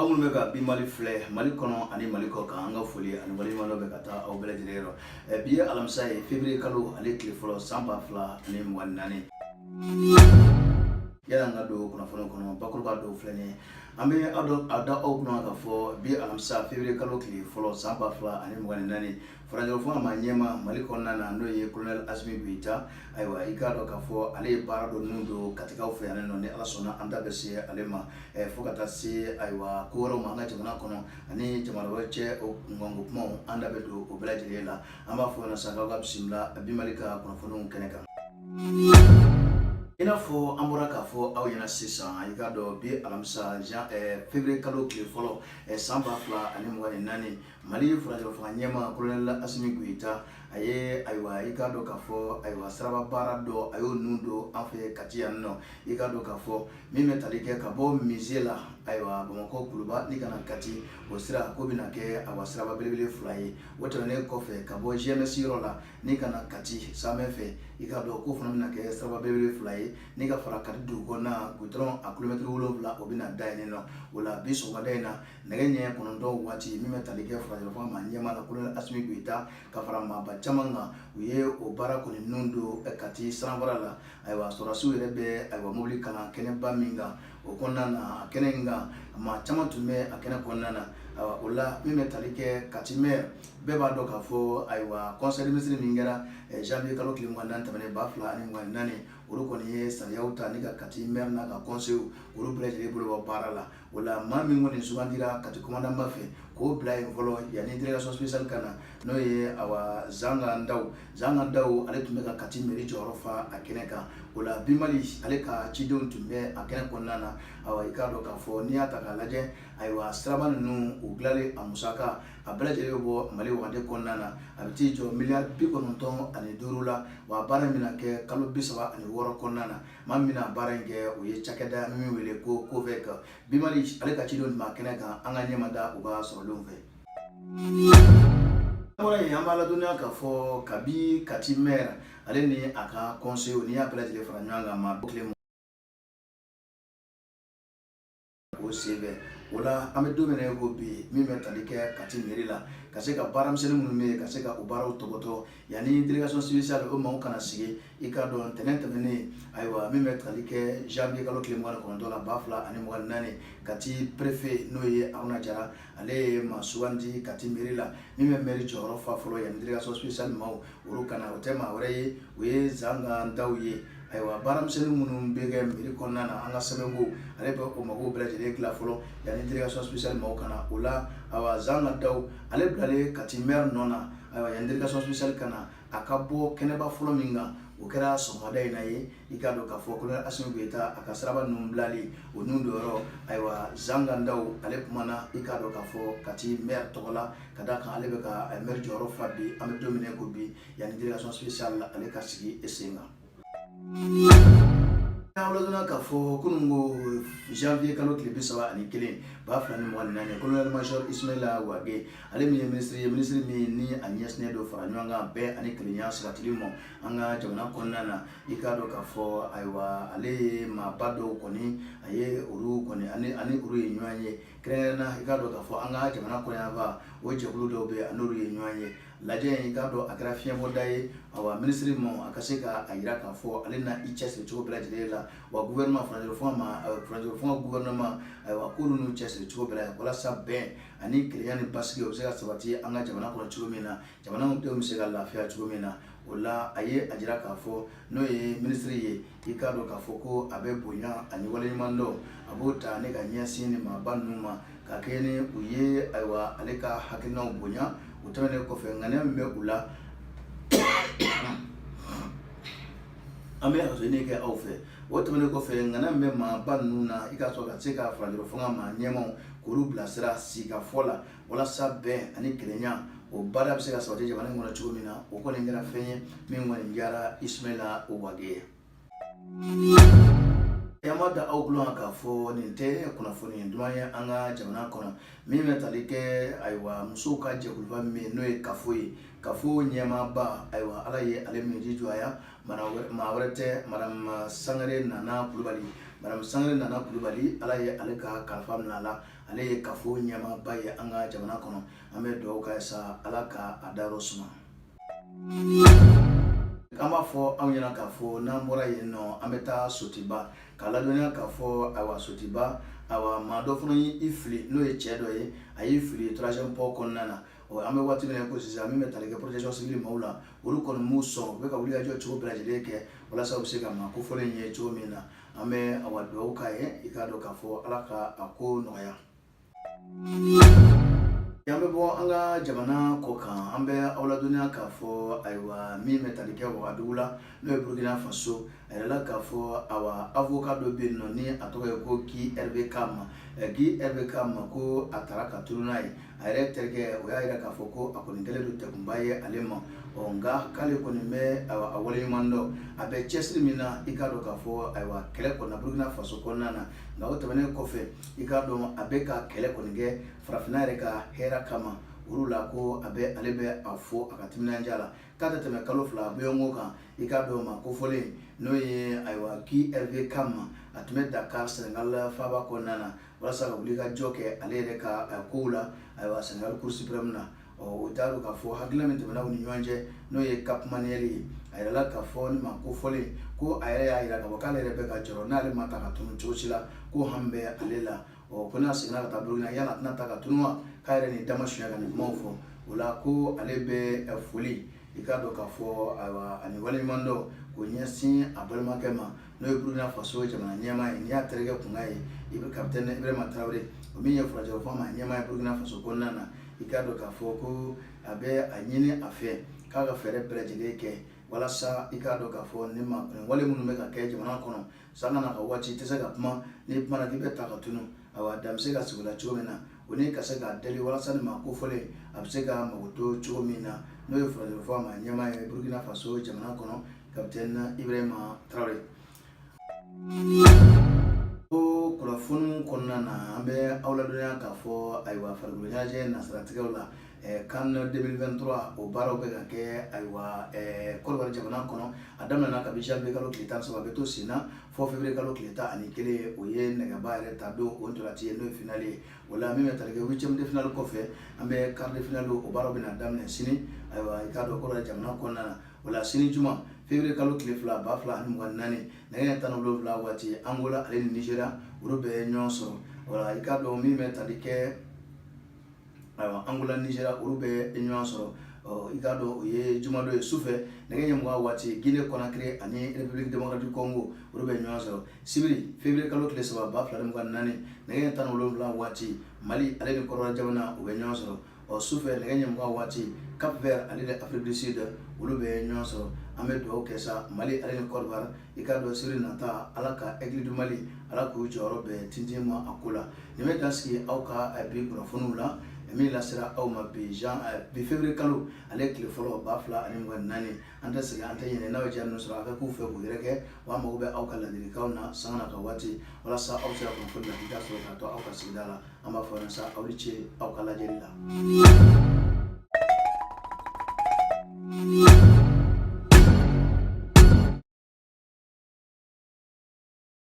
awul meka bi mali fle mali kono ani mali ko ka anga foli ani mali malo be kata aw bele dilero bi alamsa e février kalo ale kle folo samba fla ani mwanani yala ngado kuna fono kono bakuru ba do flene ambe ada aw kuna ka fo bi alamsa février kalo kle folo samba fla ani mwanani franjo fo ma nyema mali konna na ndo ye colonel Asmi Goita aywa ikado ka fo ale bara do nundo katika ofo yana no ne ala sona anda bese alema fokata si aywa koro manga jamana kono ani jamana wache o ngongo mo anda bedo o belajilela amba fo na sanga bismillah bimalika kono fo no keneka ina fo amura ka fo aw yana sisa ikado bi alamsa février kalo kle folo samba fla ani mwani nani mali franjo fo nyema colonel Asmi Goita aye aywa ikado ka fo aywa saraba barado ayo nundo afe katia no ikado ka fo mime talike ka bo mizela aywa bamako kuluba nikana kati osira ko binake awa saraba belebele fly wotone kofe ka bo GMC rola nikana kati samefe ikado ko fona binake saraba belebele fly nika fara kati du kona gudron a kilometre wolobla obina daine no wala biso wadaina negenye konondo wati mime talike franjo fo ma nyema la colonel Asmi Goita ka fara ma chamanga uye obara koni nundo ekati sanvarala aywa sorasu rebe aywa mobili kana kene baminga okonna kenenga ma chamatume akena konnana ola mime talike katimer beba do ka fo aywa conseil ministre mingera janvier kalo kilimwanda tamane bafla ani mwanani urukoni ye sayauta nika katimer na ka conseil urubrejele bulo barala ola mami ngoni subandira kati komanda mafe ko blay volo yani délégation spéciale kana no ye awa zanga ndaw ale tumeka kati meri jorofa akeneka ola bimali ale ka chidon tumbe akena konnana awa ikado ka fo ni ataka laje aywa straban nu uglale amusaka abelajele bo mali wande konnana abiti jo milliard bikononton ani durula wa bara minake kalo bisaba ani woro konnana mamina barange oye chakeda mimi wele ko veka bimali ale ka chidon ma keneka anga nyemada uba solonve amora yambala dunia ka fo kabi katimer ale ni aka conseil ni abelajele franywanga ma bokle CV wala ame do mena go bi mi metalike kati merila kaseka baram sene munume kaseka ubara toboto yani délégation spéciale o ma kana sigi ikado tenente mene aywa mi metalike janvier kalo klemwana ko ndola bafla ani mo nane kati préfet noye aruna jara ale masuandi kati merila mi meri joro fa folo yani délégation spéciale ma urukana otema wore we zanga ndawye aywa baram sene munum bege meri konnana anga sebengo ale be o mago brajele kla folo yani délégation spéciale ma kana ola awa zanga daw ale blale kati mer nona aywa yani délégation spéciale kana akabo keneba folo minga ukera somada ina ye ikado ka fo colonel Asmi Goita akasraba numblali onundoro aywa zanga daw ale kumana ikado ka fo kati mer togola kadaka ale be ka mer joro fabi am domine ko bi yani délégation spéciale ale kasigi esenga awladuna ka fo kunungo janvier kalo klibi sawa ani kelen ba flani mo nane colonel major Ismaila Wage ale mi ministre mi ni Agnes Nedo faranywanga be ani klenya siratilimo anga jamana konnana ikado ka fo aywa ale ma bado koni aye uru koni ani uru yenywanye krena ikado ka fo anga jamana konna ba o jebulu do be anuru yenywanye laje ikado agrafien modaye awa ministre mo akaseka ayira ka fo ale na ichese chuko belajilela wa gouvernement franjo fo gouvernement wa kulunu chese chuko bela wala sabbe ani kleyani baski obsega sabati anga jamana ko chuko mina jamana mo misega lafia chuko mina wala aye ajira ka fo no ye ministre ye ikado ka fo ko abe bonya ani wala mando abota ne ga nyasi ni mabanuma ka kene uye aywa aleka hakina bonya utamene ko fe ngane me ula ame azene ke aufe utamene ko fe ngane me ma banuna ikaso ka tseka franjo fonga ma nyemo kuru blasira sika fola wala sabbe ani kelenya o bada bse ka sabaje jamana ngona chumina uko ngera fenye mingwa njara Ismaila Wage yamada auglon ka fo ninte kuna fo ni ndumanya anga jamana kono mime talike aywa musuka je kulva me noe kafo nyema ba aywa alaye ale mi jijwaya mana ma warete madam sangare nana kulubali Madam Sangare Nana Kulibali ala ye ale ka kalifa minɛ la ale ye kafo ɲɛmaaba ye an ka jamana kɔnɔ an bɛ dugawu k'a ye sa ala ka a dayɔrɔ suma. An b'a fɔ anw ɲɛna k'a fɔ n'an bɔra yen nɔ an bɛ taa Sotiba k'a ladɔnniya k'a fɔ ayiwa Sotiba ayiwa maa dɔ fana y'i fili n'o ye cɛ dɔ ye a y'i fili troisième pont kɔnɔna na an bɛ waati min na ko sisan min bɛ tali kɛ protection civile maaw la olu kɔni m'u sɔn u bɛ ka wulikajɔ cogo bɛɛ lajɛlen kɛ walasa u bɛ se ka maa kofɔlen ye cogo min na an bɛ awa dugawu k'a ye i k'a dɔn k'a fɔ ala ka a ko nɔgɔya. An bɛ bɔ an ka jamana kɔ kan an bɛ aw ladɔnniya k'a fɔ ayiwa min bɛ tali kɛ Wagadugu la n'o ye Burkina Faso a yɛrɛla k'a fɔ awa avocat dɔ bɛ yen nɔ ni a tɔgɔ ye ko Guy Hervé Kam Guy Hervé Kam ko a taara ka turu n'a ye a yɛrɛ terikɛ o y'a jira k'a fɔ ko a kɔni kɛlen don degunba ye ale ma nka k'ale kɔni bɛ a waleɲuman dɔn a bɛ cɛsiri min na i k'a dɔn k'a fɔ ayiwa kɛlɛ kɔnɔ Burkina Faso kɔnɔna na nka o tɛmɛnen kɔfɛ i k'a dɔn a bɛ ka kɛlɛ kɔni kɛ farafinna yɛrɛ ka hɛrɛ kama olu la ko ale bɛ a fɔ a ka timinanja la k'a tɛ tɛmɛ kalo 2 bɔɲɔgɔnko kan i k'a dɔn ma kofɔlen n'o ye ayiwa Guy Hervé Kam a tun bɛ Dakar Sénégal faaba kɔnɔna na walasa ka wulikajɔ kɛ ale yɛrɛ ka kow la ayiwa Sénégal Cour suprême na o t'a dɔn k'a fɔ hakilina min tɛmɛna u ni ɲɔgɔn cɛ n'o ye Cap Manuel ye a yɛrɛla k'a fɔ ni ma kofɔlen ko a yɛrɛ y'a jira k'a fɔ k'ale yɛrɛ bɛ ka jɔrɔ n'ale ma ta ka tunu cogo si la ko hami bɛ ale la ko n'a seginna ka taa Burkina yala a tɛna ta ka tunu wa k'a yɛrɛ nin dama suɲɛ ka nin kumaw fɔ o la ko ale bɛ foli i k'a dɔn k'a fɔ ayiwa ani waleɲuman dɔn k'o ɲɛsin a balimakɛ ma n'o ye Burkina Faso jamana ɲɛmaa ye n'i y'a terikɛ kunkan ye i bɛ kapitɛni Ibrahima Traoré o min ye Furancɛ Fama ɲɛmaa ye Burkina Faso kɔnɔna na i k'a dɔn k'a fɔ ko a bɛ a ɲini a fɛ k'a ka fɛɛrɛ bɛɛ lajɛlen kɛ walasa i k'a dɔn k'a fɔ ni wale minnu bɛ ka kɛ jamana kɔnɔ sanga na ka waati i tɛ se ka kuma n'i kumana k'i bɛ ta ka tunu ayiwa dan bɛ se ka sigi o la cogo min na o ni ka se k'a deli walasa ni maa kofɔlen a bɛ se ka mago to cogo min na n'o ye Furancɛ Fama ɲɛmaa ye Burkina Faso jamana kɔnɔ kapitɛni Ibrahima Traoré. O kunnafoni kɔnɔna na an bɛ aw ladɔnniya k'a fɔ ayiwa farikolo ɲɛnajɛ nasaratigɛw la CAN 2023 o baaraw bɛ ka kɛ ayiwa Côte d'Ivoire jamana kɔnɔ a daminɛna kabini janvier kalo tile 13 a bɛ to sen na fɔ février kalo tile 11 o ye nɛgɛba yɛrɛ ta don o ntolanci ye n'o ye finale ye o la min bɛ tali kɛ 8e de finale kɔfɛ an bɛ quart de finale o baaraw bɛna daminɛ sini ayiwa i k'a dɔn Côte d'Ivoire jamana kɔnɔna na o la sini juma février kalo tile 2024 nɛgɛ 17 waati Angola ale ni Nigeria olu bɛ ɲɔgɔn sɔrɔ o la i k'a dɔn min bɛ tali kɛ ayiwa Angola Nigeria olu bɛ ɲɔgɔn sɔrɔ i k'a dɔn o ye juma dɔ ye sufɛ nɛgɛ 20 waati Guinée Conakry ani République démocratique Congo olu bɛ ɲɔgɔn sɔrɔ sibiri février kalo tile 3 2024 nɛgɛ 17 waati Mali ale ni Côte d'Ivoire jamana u bɛ ɲɔgɔn sɔrɔ sufɛ nɛgɛ 20 waati Cap Vert ale ni Afrique du Sud olu bɛ ɲɔgɔn sɔrɔ an bɛ dugawu kɛ sa Mali ale ni Côte d'Ivoire i k'a dɔn sibiri nata ala ka Aigle du Mali ala k'u jɔyɔrɔ bɛɛ tintin ma a ko la nin bɛ dan sigi aw ka bi kunnafoniw la min lasera aw ma bi février kalo ale tile fɔlɔ 2024 an tɛ segin an tɛ ɲinɛ n'aw ye diya ninnu sɔrɔ a ka k'u fɛ k'u yɛrɛ kɛ wa an mago bɛ aw ka ladilikanw na sanga na ka waati walasa aw bɛ se ka kunnafoni lakika sɔrɔ k'a to aw ka sigida la an b'a fɔ yan sa aw ni ce aw ka lajɛli la.